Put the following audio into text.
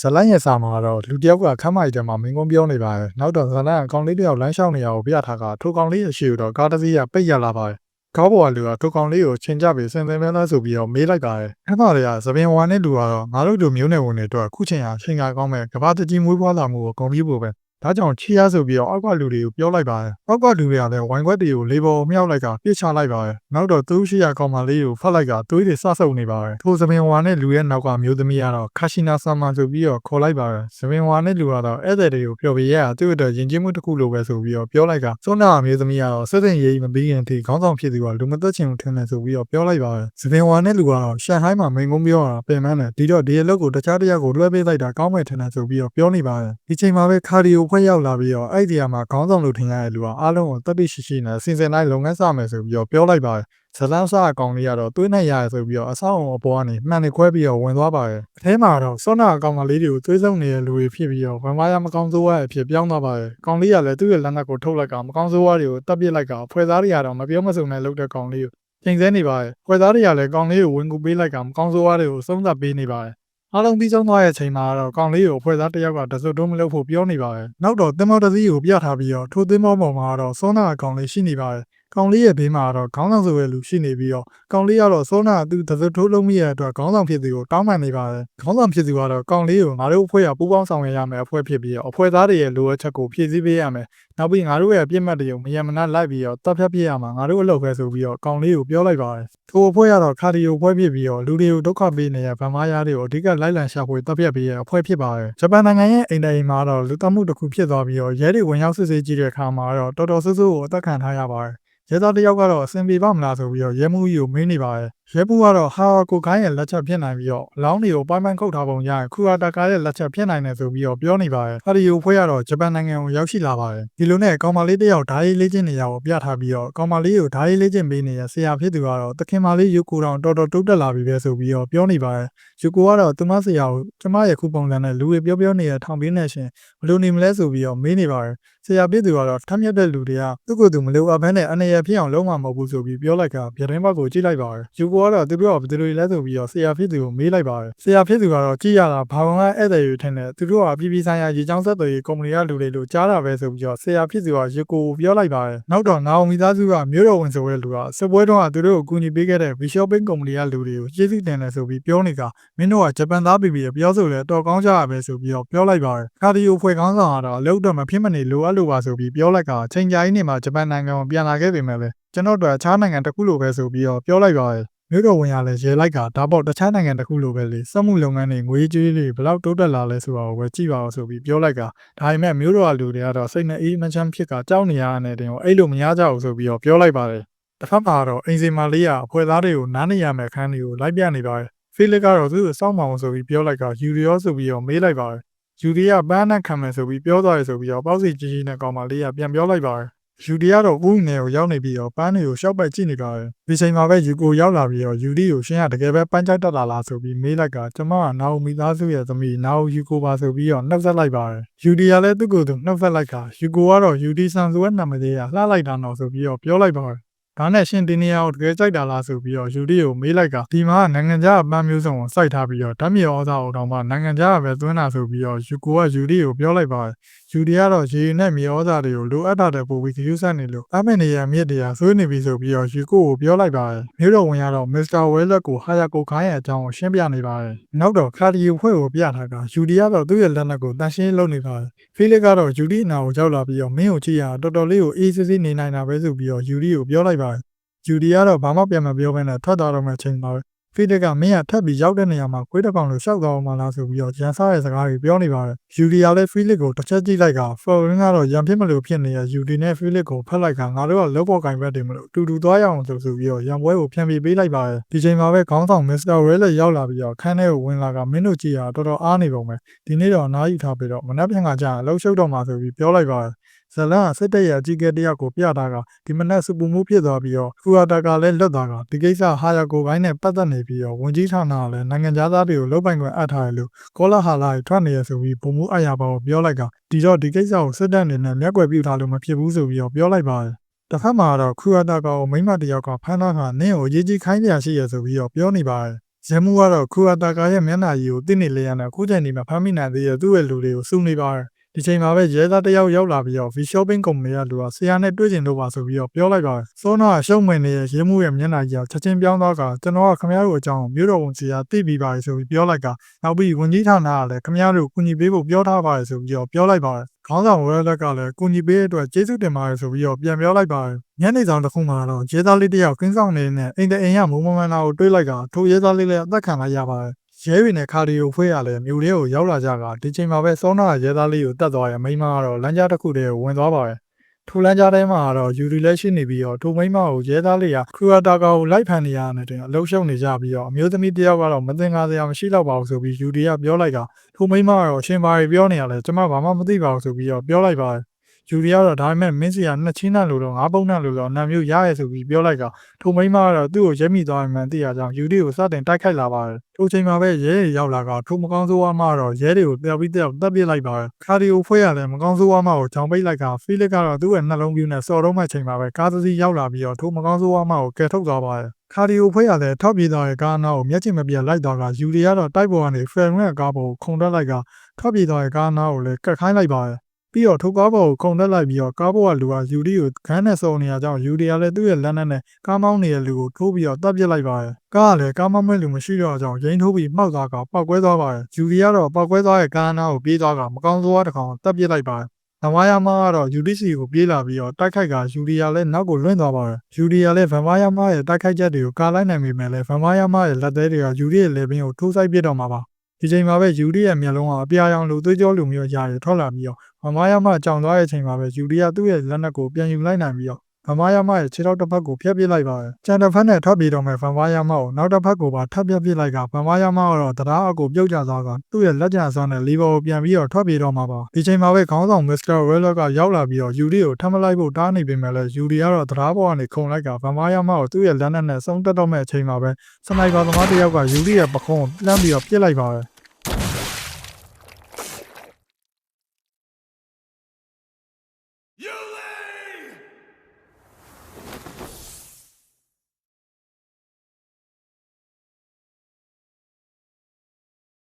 ဇလန်ရဲ့စာမှာတော့လူတယောက်ကခမ်းမကြီးထဲမှာမင်းကုန်းပြောနေပါတယ်။နောက်တော့ဇလန်အကောင်လေးတယောက်လမ်းလျှောက်နေရကိုပြထားကထိုကောင်လေးရဲ့ရှေ့ကိုတော့ကားတစ်စီးကပိတ်ရလာပါတယ်။ကားပေါ်ကလူကထိုကောင်လေးကိုချိန်ကြပြီးစင်စင်မဲမဲဆိုပြီးတော့မေးလိုက်ပါတယ်။ခမ်းမတွေကသပင်ဝါနဲ့လူကတော့ငါတို့လူမျိုးနယ်ဝင်တွေအတွက်ခုချိန်ဟာချိန်ကာကောင်းမဲ့ကဘာတကြီးမွေးဖွားလာမှုကိုဂုဏ်ပြုဖို့ပဲ။ဒါကြောင့်ချီရဆိုပြီးတော့အောက်ကလူတွေကိုပြောလိုက်ပါတယ်။အောက်ကလူတွေကလည်းဝိုင်ခွက်တွေကိုလေပေါ်မြောက်လိုက်ကပြစ်ချလိုက်ပါတယ်။နောက်တော့သူ့ရှိရကောင်မလေးကိုဖတ်လိုက်ကသွေးတွေစဆုပ်နေပါတယ်။ထိုသပင်ဝါနဲ့လူရဲ့နောက်ကမျိုးသမီးကတော့ခါရှိနာဆာမန်ဆိုပြီးတော့ခေါ်လိုက်ပါတယ်။သပင်ဝါနဲ့လူကတော့ဧည့်သည်တွေကိုပျော်ပြရသူ့အတွက်ယဉ်ကျေးမှုတစ်ခုလိုပဲဆိုပြီးတော့ပြောလိုက်ကစွန်းနာမျိုးသမီးကတော့စတဲ့ရေးမပြီးခင်ထိခေါင်းဆောင်ဖြစ်သူကလူမသက်ချင်ဘူးထင်တယ်ဆိုပြီးတော့ပြောလိုက်ပါတယ်။သပင်ဝါနဲ့လူကတော့ရှန်ဟိုင်းမှာမိန်ကုန်းပြောတာပင်ပန်းတယ်ဒီတော့ဒီအလုပ်ကိုတခြားတစ်ယောက်ကိုလွှဲပေးလိုက်တာကောင်းမယ်ထင်တယ်ဆိုပြီးတော့ပြောနေပါတယ်။ဒီချိန်မှာပဲခါဒီယိုဖွဲ့ရောက်လာပြီးတော့အဲ့ဒီနေရာမှာခေါင်းဆောင်လို့ထင်ရတဲ့လူကအားလုံးကိုတတိရှိရှိနဲ့စင်စင်တိုင်းလုပ်ငန်းစမယ်ဆိုပြီးတော့ပြောလိုက်ပါတယ်။ဇလန်းစားအကောင်လေးကတော့သွေးနဲ့ရရဆိုပြီးတော့အဆောက်အုံအပေါ်ကနေမှန်နေခွဲပြီးတော့ဝင်သွားပါတယ်။အထဲမှာတော့စောနာအကောင်မလေးတွေကိုသွေးဆုံနေတဲ့လူတွေဖြစ်ပြီးတော့ဗမာရမကောင်းစိုးဝါးအဖြစ်ပြောင်းသွားပါတယ်။ကောင်လေးကလည်းသူ့ရဲ့လက်နက်ကိုထုတ်လိုက်ကမကောင်းစိုးဝါးတွေကိုတပ်ပစ်လိုက်ကဖွဲ့သားတွေကတော့မပြောမစုံနဲ့လုပ်တဲ့ကောင်လေးကိုချိန်ဆနေပါတယ်။ဖွဲ့သားတွေကလည်းကောင်လေးကိုဝင်ကူပေးလိုက်ကမကောင်းစိုးဝါးတွေကိုစုံစပ်ပေးနေပါတယ်။အားလုံးပြီးဆုံးသွားရဲ့ချိန်မှာတော့ကောင်လေးကိုဖွဲ့သားတစ်ယောက်ကတစွတ်တုံးမလုပ်ဖို့ပြောနေပါတယ်။နောက်တော့သင်္ဘောတစ်စီးကိုပြထားပြီးတော့ထိုသင်္ဘောပေါ်မှာတော့စောနာအကောင်လေးရှိနေပါတယ်။ကောင်လေးရဲ့ဘေးမှာတော့ခေါင်းဆောင်ဆိုတဲ့လူရှိနေပြီးတော့ကောင်လေးကတော့စောနာသူတစွတ်ထိုးလုံးမိရတဲ့အတွက်ခေါင်းဆောင်ဖြစ်သူကိုတောင်းပန်နေပါတယ်။ခေါင်းဆောင်ဖြစ်သူကတော့ကောင်လေးကိုငါတို့အဖွဲ့ကပူးပေါင်းဆောင်ရွက်ရမယ်အဖွဲ့ဖြစ်ပြီးတော့အဖွဲ့သားတွေရဲ့လိုအပ်ချက်ကိုဖြည့်ဆည်းပေးရမယ်။နောက်ပြီးငါတို့ရဲ့ပြစ်မှတ်တွေကိုမယမနာလိုက်ပြီးတော့တပ်ဖြတ်ပြရမှာငါတို့အလုပ်ပဲဆိုပြီးတော့ကောင်လေးကိုပြောလိုက်ပါတယ်။ထိုအဖွဲ့ကတော့ခါဒီယိုဖွဲ့ဖြစ်ပြီးတော့လူတွေကိုဒုက္ခပေးနေတဲ့ဗမားရားတွေကိုအဓိကလိုက်လံရှာဖွေတပ်ဖြတ်ပေးတဲ့အဖွဲ့ဖြစ်ပါတယ်။ဂျပန်နိုင်ငံရဲ့အိမ်တိုင်မှာတော့လူသတ်မှုတစ်ခုဖြစ်သွားပြီးတော့ရဲတွေဝင်ရောက်စစ်ဆေးကြည့်တဲ့အခါမှာတော့တော်တော်ဆိုးဆိုးကိုအသက်ခံထားရပါတယ်။ရဲသားတစ်ယောက်ကတော့အစင်ပြေပါမလားဆိုပြီးတော့ရဲမှုကြီးကိုမေးနေပါတယ်။ရဲဘူးကတော့ဟာကိုခိုင်းရဲ့လက်ချက်ဖြစ်နိုင်ပြီးတော့အလောင်းတွေကိုပိုင်းပိုင်းခုတ်ထားပုံရရင်ခူအာတာကာရဲ့လက်ချက်ဖြစ်နိုင်တယ်ဆိုပြီးတော့ပြောနေပါတယ်။ခါဒီယိုဖွဲ့ကတော့ဂျပန်နိုင်ငံကိုရောက်ရှိလာပါတယ်။ဒီလိုနဲ့ကောင်မလေးတစ်ယောက်ဓာရီလေးချင်းနေရာကိုပြထားပြီးတော့ကောင်မလေးကိုဓာရီလေးချင်းပေးနေတဲ့ဆရာဖြစ်သူကတော့တခင်မလေးယူကိုတောင်တော်တော်တိုးတက်လာပြီပဲဆိုပြီးတော့ပြောနေပါတယ်။ယူကိုကတော့သူမဆရာကိုကျမရဲ့ခုပုံစံနဲ့လူတွေပြောနေတဲ့ထောင်ပေးနေရှင်ဘလို့နေမလဲဆိုပြီးတော့မေးနေပါတယ်။ဆရာဖြစ်သူကတော့ထမ်းမြက်တဲ့လူတွေကသူ့ကိုယ်သူမလိုအပ်ဘဲနဲ့အနေရဖြစ်အောင်လုံးဝမဟုတ်ဘူးဆိုပြီးပြောလိုက်ကဗျတင်းဘက်ကိုကြည့်လိုက်ပါတယ်။ယူကိုကတော့သူတို့ကဘယ်လိုလဲဆိုပြီးတော့ဆရာဖြစ်သူကိုမေးလိုက်ပါတယ်။ဆရာဖြစ်သူကတော့ကြည့်ရတာဘာဝင်ကဧည့်သည်တွေထင်တယ်သူတို့ကပြည်ပြည်ဆိုင်ရာရေချောင်းဆက်သွယ်ရေးကုမ္ပဏီကလူတွေလို့ကြားတာပဲဆိုပြီးတော့ဆရာဖြစ်သူကယူကိုပြောလိုက်ပါတယ်။နောက်တော့နာအောင်မိသားစုကမြို့တော်ဝင်ဆိုတဲ့လူကစစ်ပွဲတုန်းကသူတို့ကိုကူညီပေးခဲ့တဲ့ Bishoping ကုမ္ပဏီကလူတွေကိုကျေးဇူးတင်တယ်ဆိုပြီးပြောနေတာမင်းတို့ကဂျပန်သားပြည်ပြည်ပြောဆိုလဲတော်ကောင်းကြရပဲဆိုပြီးတော့ပြောလိုက်ပါတယ်။ခါဒီယိုဖွဲ့ကောင်းဆောင်ကတော့အလုပ်တော့မဖြစ်မနေလိုအပ်လို့ပါဆိုပြီးပြောလိုက်ကချိန်ကြာကြီးနေမှာဂျပန်နိုင်ငံကိုပြန်လာခဲ့ပေမဲ့လည်းကျွန်တော်တို့အခြားနိုင်ငံတစ်ခုလိုပဲဆိုပြီးတော့ပြောလိုက်ပါတယ်။မြို့တော်ဝင်ရလဲရဲလိုက်ကဒါပေါ့တခြားနိုင်ငံတစ်ခုလိုပဲလေစက်မှုလုပ်ငန်းတွေငွေကြေးတွေဘယ်လောက်တိုးတက်လာလဲဆိုတာကိုပဲကြည့်ပါဦးဆိုပြီးပြောလိုက်ကဒါပေမဲ့မြို့တော်ကလူတွေကတော့စိတ်နဲ့အေးမချမ်းဖြစ်ကကြောက်နေရတဲ့တင်ကိုအဲ့လိုမရကြဘူးဆိုပြီးတော့ပြောလိုက်ပါတယ်။တစ်ဖက်မှာတော့အင်စီမာလေးကအဖွဲ့သားတွေကိုနားနေရမယ့်ခန်းတွေကိုလိုက်ပြနေပါတယ်။ဖိလစ်ကတော့သူ့ကိုစောင့်မအောင်ဆိုပြီးပြောလိုက်ကယူရီယောဆိုပြီးတော့မေးလိုက်ပါတယ်။ယူရီကပန်းနဲ့ခံမယ်ဆိုပြီးပြောသွားရဆိုပြီးတော့ပေါ့စီကြီးကြီးနဲ့ကောင်မလေးကပြန်ပြောလိုက်ပါတယ်။ယူဒီကတော့ဥနယ်ကိုရောက်နေပြီးတော့ပန်းတွေကိုရှောက်ပတ်ကြည့်နေပါတယ်။ဒီချိန်မှာပဲယူကိုရောက်လာပြီးတော့ယူဒီကိုရှင်းရတကယ်ပဲပန်းကြိုက်တက်လာလားဆိုပြီးမေးလိုက်ကကျမကနာအိုမီသားစုရဲ့သမီးနာအိုယူကိုပါဆိုပြီးတော့နှုတ်ဆက်လိုက်ပါတယ်။ယူဒီကလည်းသူ့ကိုယ်သူနှုတ်ဆက်လိုက်ကယူကိုကတော့ယူဒီဆန်ဆိုတဲ့နာမည်လေးကလှလိုက်တာတော့ဆိုပြီးတော့ပြောလိုက်ပါတယ်။ဒါနဲ့ရှင်ဒီနေရာကိုတကယ်ကြိုက်တာလားဆိုပြီးတော့ယူဒီကိုမေးလိုက်ကဒီမှာနိုင်ငံခြားအပန်းမျိုးစုံကိုစိုက်ထားပြီးတော့ဓာတ်မြေဩဇာအုံတောင်မှနိုင်ငံခြားပဲသွင်းတာဆိုပြီးတော့ယူကိုကယူဒီကိုပြောလိုက်ပါတယ်။ယူဒီကတော့ရေနဲ့မြေဩဇာတွေကိုလိုအပ်တာတဲ့ပို့ပြီးယူဆနေလို့အမင်နေရမြစ်တရားဆွေးနေပြီဆိုပြီးတော့ယူကိုပြောလိုက်ပါတယ်။မြို့တော်ဝင်ရတော့မစ္စတာဝဲလက်ကိုဟာယာကိုခိုင်းရဲ့အကြောင်းကိုရှင်းပြနေပါတယ်။နောက်တော့ခါဒီယိုဖွဲ့ကိုပြထားကယူဒီကတော့သူ့ရဲ့လက်နက်ကိုတန်ရှင်းလုပ်နေပါတယ်။ဖိလစ်ကတော့ယူဒီအနာကိုရောက်လာပြီးတော့မင်းကိုကြည့်ရတော်တော်လေးကိုအေးစစ်စစ်နေနိုင်တာပဲဆိုပြီးတော့ယူဒီကိုပြောလိုက်ပါတယ်။ယူဒီကတော့ဘာမှပြန်မပြောဘဲနဲ့ထွက်သွားတော့မှချိန်ပါပဲ။ဖိလစ်ကမင်းကထပ်ပြီးရောက်တဲ့နေရာမှာခွေးတစ်ကောင်လိုရှောက်သွားအောင်မလားဆိုပြီးတော့ရန်စားရဲ့စကားတွေပြောနေပါတယ်။ယူဒီကလည်းဖိလစ်ကိုတစ်ချက်ကြည့်လိုက်ကဖော်ရင်းကတော့ရန်ဖြစ်မလို့ဖြစ်နေတဲ့ယူဒီနဲ့ဖိလစ်ကိုဖက်လိုက်ကငါတို့ကလောပေါ်ကင်ဘက်တွေမလို့တူတူသွားရအောင်ဆိုပြီးတော့ရန်ပွဲကိုပြန်ပေးလိုက်ပါတယ်။ဒီချိန်မှာပဲခေါင်းဆောင်မစ္စတာဝဲလက်ရောက်လာပြီးတော့ခန်းထဲကိုဝင်လာကမင်းတို့ကြည့်ရတော်တော်အားနေပုံပဲ။ဒီနေ့တော့အနားယူထားပြီးတော့မနက်ဖြန်ကကြာအလုပ်ရှုပ်တော့မှာဆိုပြီးပြောလိုက်ပါတယ်။ဇလန်ကစစ်တပ်ရဲ့အကြီးအကဲတယောက်ကိုပြထားကဒီမနက်စပူမှုဖြစ်သွားပြီးတော့ခူအာတာကလည်းလွတ်သွားကဒီကိစ္စဟာယာကိုပိုင်းနဲ့ပတ်သက်နေပြီးတော့ဝန်ကြီးဌာနကလည်းနိုင်ငံသားတွေကိုလုတ်ပိုင်ခွင့်အပ်ထားတယ်လို့ကောလာဟာလာထွက်နေရဆိုပြီးပုံမှုအရာပေါ်ပြောလိုက်ကဒီတော့ဒီကိစ္စကိုစစ်တပ်အနေနဲ့မျက်ကွယ်ပြုထားလို့မဖြစ်ဘူးဆိုပြီးတော့ပြောလိုက်ပါတယ်။တစ်ဖက်မှာတော့ခူအာတာကိုမိမတယောက်ကဖမ်းထားတာနင်းကိုအရေးကြီးခိုင်းပြရှိရဆိုပြီးတော့ပြောနေပါတယ်။ ရဲမှုကတော့ခူအတာကာရဲ့မျက်နှာကြီးကိုသိနေလေရတဲ့ခုချိန်ဒီမှာဖမ်းမိနိုင်သေးတဲ့သူ့ရဲ့လူတွေကိုစုနေပါတယ်ဒီချိန်မှာပဲရဲသားတစ်ယောက်ရောက်လာပြီးတော့ V Shopping ကုမ္ပဏီကလူကဆရာနဲ့တွေ့ကျင်လို့ပါဆိုပြီးတော့ပြောလိုက်ပါတယ်။စောနာရှုံးမင်နေတဲ့ရဲမှုရဲ့မျက်နှာကြီးကချက်ချင်းပြောင်းသွားကကျွန်တော်ကခမရတို့အကြောင်းမြို့တော်ဝန်စီကသိပြီးပါတယ်ဆိုပြီးပြောလိုက်ကနောက်ပြီးဝန်ကြီးဌာနကလည်းခမရတို့ကူညီပေးဖို့ပြောထားပါတယ်ဆိုပြီးတော့ပြောလိုက်ပါတယ်။ခေါင်းဆောင်ဝဲလက်ကလည်းကူညီပေးတဲ့အတွက်ကျေးဇူးတင်ပါတယ်ဆိုပြီးတော့ပြန်ပြောလိုက်ပါတယ်။ညနေဆောင်တစ်ခုမှတော့ရဲသားလေးတစ်ယောက်ကင်းဆောင်နေတဲ့အိမ်တအိမ်ရမိုးမမှန်တာကိုတွေးလိုက်ကထိုရဲသားလေးလည်းအသက်ခံလိုက်ရပါတယ်။ရဲတွေနဲ့ခါဒီကိုဖွဲ့ရလဲမြို့လေးကိုရောက်လာကြကဒီချိန်မှာပဲစောနာရဲသားလေးကိုတတ်သွားရဲ့မိန်းမကတော့လမ်းကြားတစ်ခုတည်းကိုဝင်သွားပါတယ်။ထိုလမ်းကြားထဲမှာတော့ယူရီလက်ရှိနေပြီးတော့ထိုမိန်းမကိုရဲသားလေးကခရူအတာကာကိုလိုက်ဖန်နေရတဲ့အလုံးရှုံနေကြပြီးတော့အမျိုးသမီးတစ်ယောက်ကတော့မသင်္ကာစရာမရှိတော့ပါဘူးဆိုပြီးယူရီကပြောလိုက်ကထိုမိန်းမကတော့ရှင်ဘာတွေပြောနေရလဲကျွန်မဘာမှမသိပါဘူးဆိုပြီးတော့ပြောလိုက်ပါတယ်။ယူရီကတော့ဒါပေမဲ့မင်းစီကနှစ်ချင်းနဲ့လို့တော့ငါးပုံနဲ့လို့တော့နာမျိုးရရဲဆိုပြီးပြောလိုက်ကထိုမိန်းမကတော့သူ့ကိုရဲမိသွားမှန်သိရကြောင်းယူရီကိုစတင်တိုက်ခိုက်လာပါတယ်။ထိုချိန်မှာပဲရဲတွေရောက်လာကထိုမကောင်းဆိုးဝါးမှတော့ရဲတွေကိုတယောက်ပြီးတယောက်တပ်ပစ်လိုက်ပါတယ်။ခါဒီကိုဖွဲ့ရတယ်မကောင်းဆိုးဝါးမှကိုကြောင်ပိတ်လိုက်ကဖီလစ်ကတော့သူ့ရဲ့နှလုံးပြူးနဲ့စော်တော့မှချိန်မှာပဲကားသစီးရောက်လာပြီးတော့ထိုမကောင်းဆိုးဝါးမှကိုကယ်ထုတ်သွားပါတယ်။ခါဒီကိုဖွဲ့ရတယ်ထောက်ပြေးသွားတဲ့ကားအနားကိုမျက်ခြေမပြတ်လိုက်သွားကယူရီကတော့တိုက်ပေါ်ကနေဖရန်ရဲ့ကားပေါ်ကိုခုန်တက်လိုက်ကထောက်ပြေးသွားတဲ့ကားအနားကိုလည်းကတ်ခိုင်းလိုက်ပါတယ်။ပြီးတော့ထိုကားပေါ်ကိုခုန်တက်လိုက်ပြီးတော့ကားပေါ်ကလူကယူရီကိုခန်းနဲ့စုံနေရကြောင်းယူရီကလည်းသူ့ရဲ့လက်နက်နဲ့ကားမောင်းနေတဲ့လူကိုထိုးပြီးတော့တပ်ပစ်လိုက်ပါတယ်။ကားကလည်းကားမောင်းမဲ့လူမရှိတော့ကြောင်းရိန်းထိုးပြီးမှောက်သွားကပောက်ကွဲသွားပါတယ်။ယူရီကတော့ပောက်ကွဲသွားတဲ့ကားအနားကိုပြေးသွားကမကောင်းဆိုးဝါးတစ်ကောင်တပ်ပစ်လိုက်ပါတယ်။ဗန်ဝါယာမကတော့ UDC ကိုပြေးလာပြီးတော့တိုက်ခိုက်ကယူရီယာလည်းနောက်ကိုလွင့်သွားပါတယ်။ယူရီယာလည်းဗန်ဝါယာမရဲ့တိုက်ခိုက်ချက်တွေကိုကာလိုက်နိုင်ပေမဲ့လည်းဗန်ဝါယာမရဲ့လက်သေးတွေကယူရီရဲ့လေပင်ကိုထိုးဆိုင်ပစ်တော့မှာပါ။ဒီချိန်မှာပဲယူရီရဲ့မျက်လုံးကအပြာရောင်လိုသွေးကြောလူမျိုးရာတွေထွက်လာပြီးတော့ဗန်ဝါယာမကြောင်သွားတဲ့အချိန်မှာပဲယူရီယာသူ့ရဲ့လက်နက်ကိုပြန်ယူလိုက်နိုင်ပြီးတော့ဗန်ဝါယာမရဲ့ခြေထောက်တစ်ဖက်ကိုဖျက်ပစ်လိုက်ပါတယ်။ကျန်တစ်ဖက်နဲ့ထွက်ပြေးတော့မဲ့ဗန်ဝါယာမကိုနောက်တစ်ဖက်ကိုပါထပ်ပြစ်ပစ်လိုက်ကဗန်ဝါယာမကတော့တရားအကိုပြုတ်ကျသွားကသူ့ရဲ့လက်ကျန်စွမ်းနဲ့လီဘောကိုပြန်ပြီးတော့ထွက်ပြေးတော့မှာပါ။ဒီချိန်မှာပဲခေါင်းဆောင်မစ္စတာဝဲလော့ကရောက်လာပြီးတော့ယူရီကိုထပ်မလိုက်ဖို့တားနေပေမဲ့လည်းယူရီကတော့တရားပေါ်ကနေခုန်လိုက်ကဗန်ဝါယာမကိုသူ့ရဲ့လက်နက်နဲ့ဆုံးတက်တော့မဲ့အချိန်မှာပဲစနိုက်ပါသမားတစ်ယောက်ကယူရီရဲ့ပခုံးကိုလှမ်းပြီးတော့ပစ်လိုက်ပါတယ်။